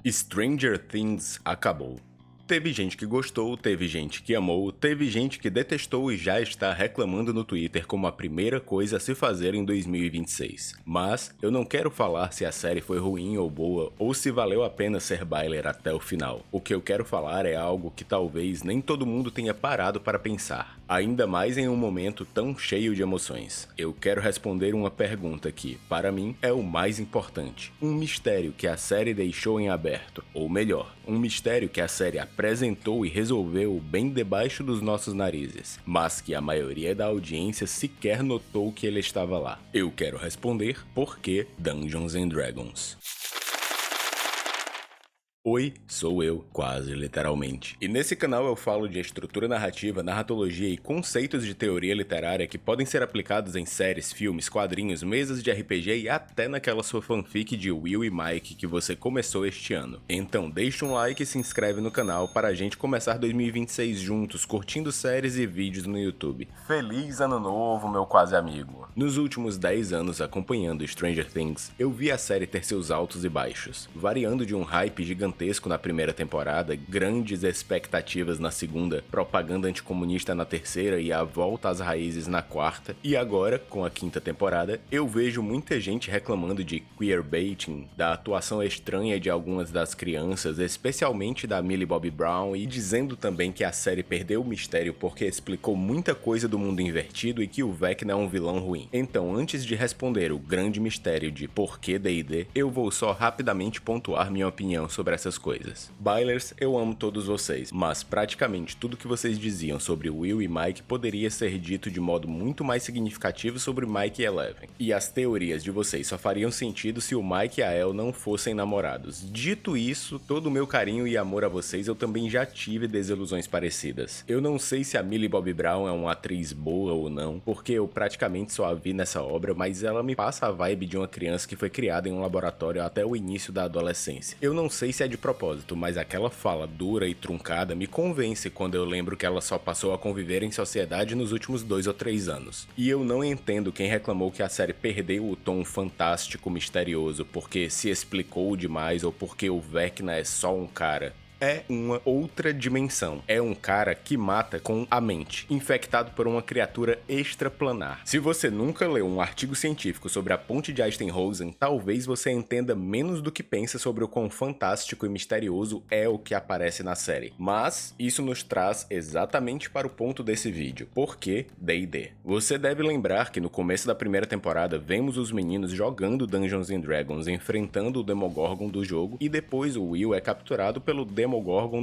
Stranger Things acabou. Teve gente que gostou, teve gente que amou, teve gente que detestou e já está reclamando no Twitter como a primeira coisa a se fazer em 2026. Mas eu não quero falar se a série foi ruim ou boa, ou se valeu a pena ser Byler até o final. O que eu quero falar é algo que talvez nem todo mundo tenha parado para pensar, ainda mais em um momento tão cheio de emoções. Eu quero responder uma pergunta que, para mim, é o mais importante. Um mistério que a série deixou em aberto, ou melhor, um mistério que a série apresentou e resolveu bem debaixo dos nossos narizes, mas que a maioria da audiência sequer notou que ele estava lá. Eu quero responder por que Dungeons and Dragons. Oi, sou eu, quase literalmente. E nesse canal eu falo de estrutura narrativa, narratologia e conceitos de teoria literária que podem ser aplicados em séries, filmes, quadrinhos, mesas de RPG e até naquela sua fanfic de Will e Mike que você começou este ano. Então deixa um like e se inscreve no canal para a gente começar 2026 juntos, curtindo séries e vídeos no YouTube. Feliz ano novo, meu quase amigo! Nos últimos 10 anos acompanhando Stranger Things, eu vi a série ter seus altos e baixos, variando de um hype gigantesco na primeira temporada, grandes expectativas na segunda, propaganda anticomunista na terceira e a volta às raízes na quarta, e agora, com a quinta temporada, eu vejo muita gente reclamando de queerbaiting, da atuação estranha de algumas das crianças, especialmente da Millie Bobby Brown, e dizendo também que a série perdeu o mistério porque explicou muita coisa do mundo invertido e que o Vecna é um vilão ruim. Então, antes de responder o grande mistério de por que D&D, eu vou só rapidamente pontuar minha opinião sobre essas coisas. Bylers, eu amo todos vocês, mas praticamente tudo que vocês diziam sobre Will e Mike poderia ser dito de modo muito mais significativo sobre Mike e Eleven. E as teorias de vocês só fariam sentido se o Mike e a Elle não fossem namorados. Dito isso, todo o meu carinho e amor a vocês, eu também já tive desilusões parecidas. Eu não sei se a Millie Bobby Brown é uma atriz boa ou não, porque eu praticamente só a vi nessa obra, mas ela me passa a vibe de uma criança que foi criada em um laboratório até o início da adolescência. Eu não sei se é de propósito, mas aquela fala dura e truncada me convence quando eu lembro que ela só passou a conviver em sociedade nos últimos 2 ou 3 anos. E eu não entendo quem reclamou que a série perdeu o tom fantástico misterioso porque se explicou demais ou porque o Vecna é só um cara. É uma outra dimensão. É um cara que mata com a mente, infectado por uma criatura extraplanar. Se você nunca leu um artigo científico sobre a ponte de Einstein-Rosen, talvez você entenda menos do que pensa sobre o quão fantástico e misterioso é o que aparece na série. Mas isso nos traz exatamente para o ponto desse vídeo. Por que D&D? Você deve lembrar que no começo da primeira temporada vemos os meninos jogando Dungeons and Dragons, enfrentando o Demogorgon do jogo, e depois o Will é capturado pelo Demogorgon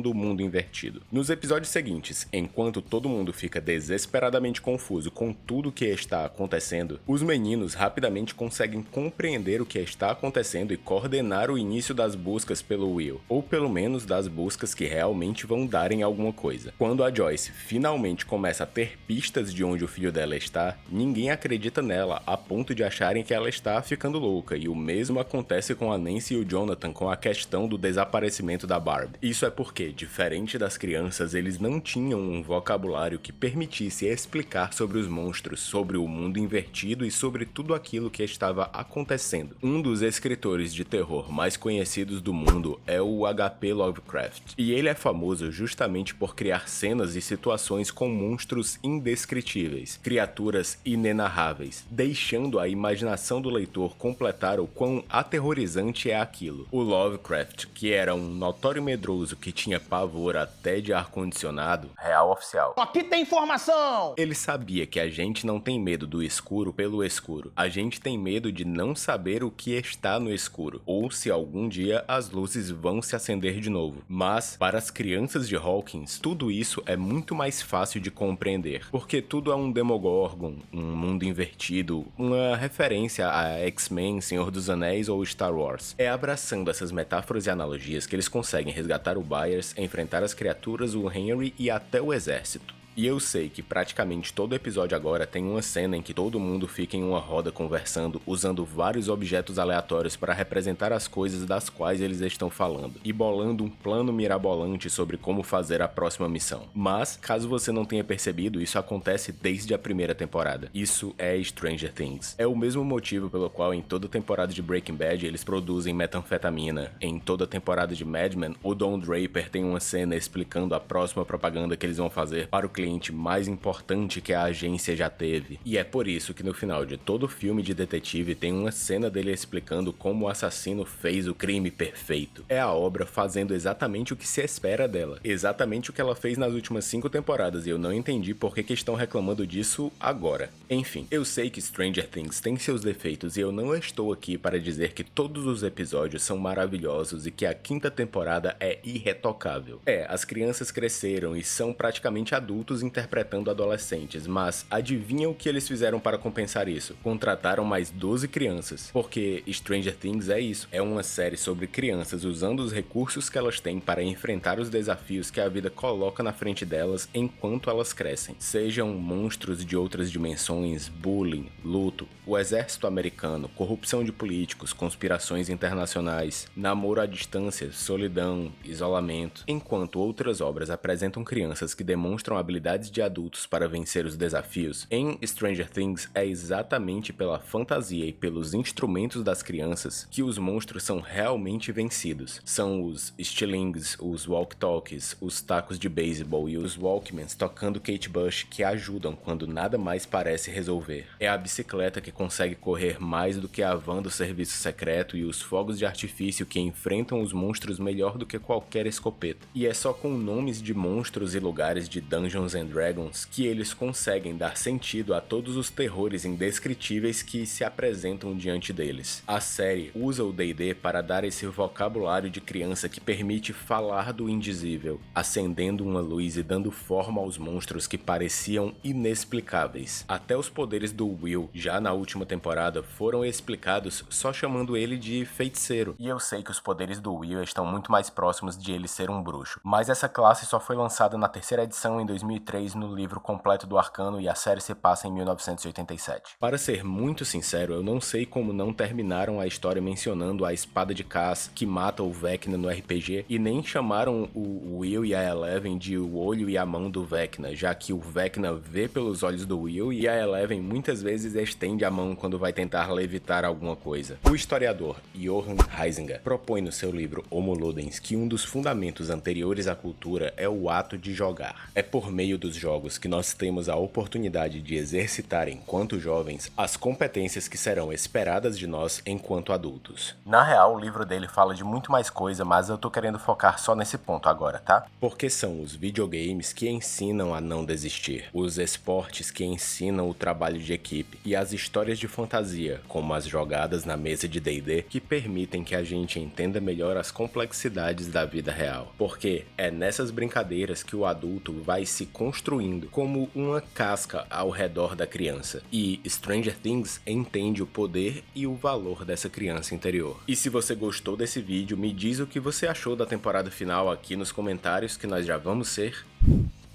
do mundo invertido. Nos episódios seguintes, enquanto todo mundo fica desesperadamente confuso com tudo que está acontecendo, os meninos rapidamente conseguem compreender o que está acontecendo e coordenar o início das buscas pelo Will, ou pelo menos das buscas que realmente vão dar em alguma coisa. Quando a Joyce finalmente começa a ter pistas de onde o filho dela está, ninguém acredita nela a ponto de acharem que ela está ficando louca, e o mesmo acontece com a Nancy e o Jonathan com a questão do desaparecimento da Barb. Isso é porque, diferente das crianças, eles não tinham um vocabulário que permitisse explicar sobre os monstros, sobre o mundo invertido e sobre tudo aquilo que estava acontecendo. Um dos escritores de terror mais conhecidos do mundo é o H.P. Lovecraft, e ele é famoso justamente por criar cenas e situações com monstros indescritíveis, criaturas inenarráveis, deixando a imaginação do leitor completar o quão aterrorizante é aquilo. O Lovecraft, que era um notório medroso que tinha pavor até de ar-condicionado, real oficial. Aqui tem informação! Ele sabia que a gente não tem medo do escuro pelo escuro. A gente tem medo de não saber o que está no escuro, ou se algum dia as luzes vão se acender de novo. Mas, para as crianças de Hawkins, tudo isso é muito mais fácil de compreender, porque tudo é um Demogorgon, um mundo invertido, uma referência a X-Men, Senhor dos Anéis ou Star Wars. É abraçando essas metáforas e analogias que eles conseguem resgatar o Byers, enfrentar as criaturas, o Henry e até o exército. E eu sei que praticamente todo episódio agora tem uma cena em que todo mundo fica em uma roda conversando, usando vários objetos aleatórios para representar as coisas das quais eles estão falando, e bolando um plano mirabolante sobre como fazer a próxima missão. Mas, caso você não tenha percebido, isso acontece desde a primeira temporada. Isso é Stranger Things. É o mesmo motivo pelo qual em toda temporada de Breaking Bad eles produzem metanfetamina. Em toda temporada de Mad Men, o Don Draper tem uma cena explicando a próxima propaganda que eles vão fazer para o cliente mais importante que a agência já teve. E é por isso que no final de todo filme de detetive tem uma cena dele explicando como o assassino fez o crime perfeito. É a obra fazendo exatamente o que se espera dela. Exatamente o que ela fez nas últimas 5 temporadas, e eu não entendi por que estão reclamando disso agora. Enfim, eu sei que Stranger Things tem seus defeitos e eu não estou aqui para dizer que todos os episódios são maravilhosos e que a 5ª temporada é irretocável. As crianças cresceram e são praticamente adultos interpretando adolescentes, mas adivinha o que eles fizeram para compensar isso? Contrataram mais 12 crianças, porque Stranger Things é isso, é uma série sobre crianças usando os recursos que elas têm para enfrentar os desafios que a vida coloca na frente delas enquanto elas crescem. Sejam monstros de outras dimensões, bullying, luto, o exército americano, corrupção de políticos, conspirações internacionais, namoro à distância, solidão, isolamento, enquanto outras obras apresentam crianças que demonstram habilidades de adultos para vencer os desafios. Em Stranger Things é exatamente pela fantasia e pelos instrumentos das crianças que os monstros são realmente vencidos. São os estilingues, os walkie-talkies, os tacos de beisebol e os walkmans tocando Kate Bush que ajudam quando nada mais parece resolver. É a bicicleta que consegue correr mais do que a van do serviço secreto e os fogos de artifício que enfrentam os monstros melhor do que qualquer escopeta. E é só com nomes de monstros e lugares de Dungeons and Dragons que eles conseguem dar sentido a todos os terrores indescritíveis que se apresentam diante deles. A série usa o D&D para dar esse vocabulário de criança que permite falar do indizível, acendendo uma luz e dando forma aos monstros que pareciam inexplicáveis. Até os poderes do Will, já na última temporada, foram explicados só chamando ele de feiticeiro. E eu sei que os poderes do Will estão muito mais próximos de ele ser um bruxo, mas essa classe só foi lançada na 3ª edição em 2003 no livro completo do Arcano e a série se passa em 1987. Para ser muito sincero, eu não sei como não terminaram a história mencionando a espada de Cass que mata o Vecna no RPG e nem chamaram o Will e a Eleven de o olho e a mão do Vecna, já que o Vecna vê pelos olhos do Will e a Eleven muitas vezes estende a mão quando vai tentar levitar alguma coisa. O historiador Johann Huizinga propõe no seu livro Homo Ludens que um dos fundamentos anteriores à cultura é o ato de jogar. É por meio dos jogos que nós temos a oportunidade de exercitar enquanto jovens as competências que serão esperadas de nós enquanto adultos. Na real, o livro dele fala de muito mais coisa, mas eu tô querendo focar só nesse ponto agora, tá? Porque são os videogames que ensinam a não desistir, os esportes que ensinam o trabalho de equipe e as histórias de fantasia, como as jogadas na mesa de D&D, que permitem que a gente entenda melhor as complexidades da vida real. Porque é nessas brincadeiras que o adulto vai se construindo como uma casca ao redor da criança. E Stranger Things entende o poder e o valor dessa criança interior. E se você gostou desse vídeo, me diz o que você achou da temporada final aqui nos comentários, que nós já vamos ser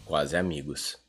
quase amigos.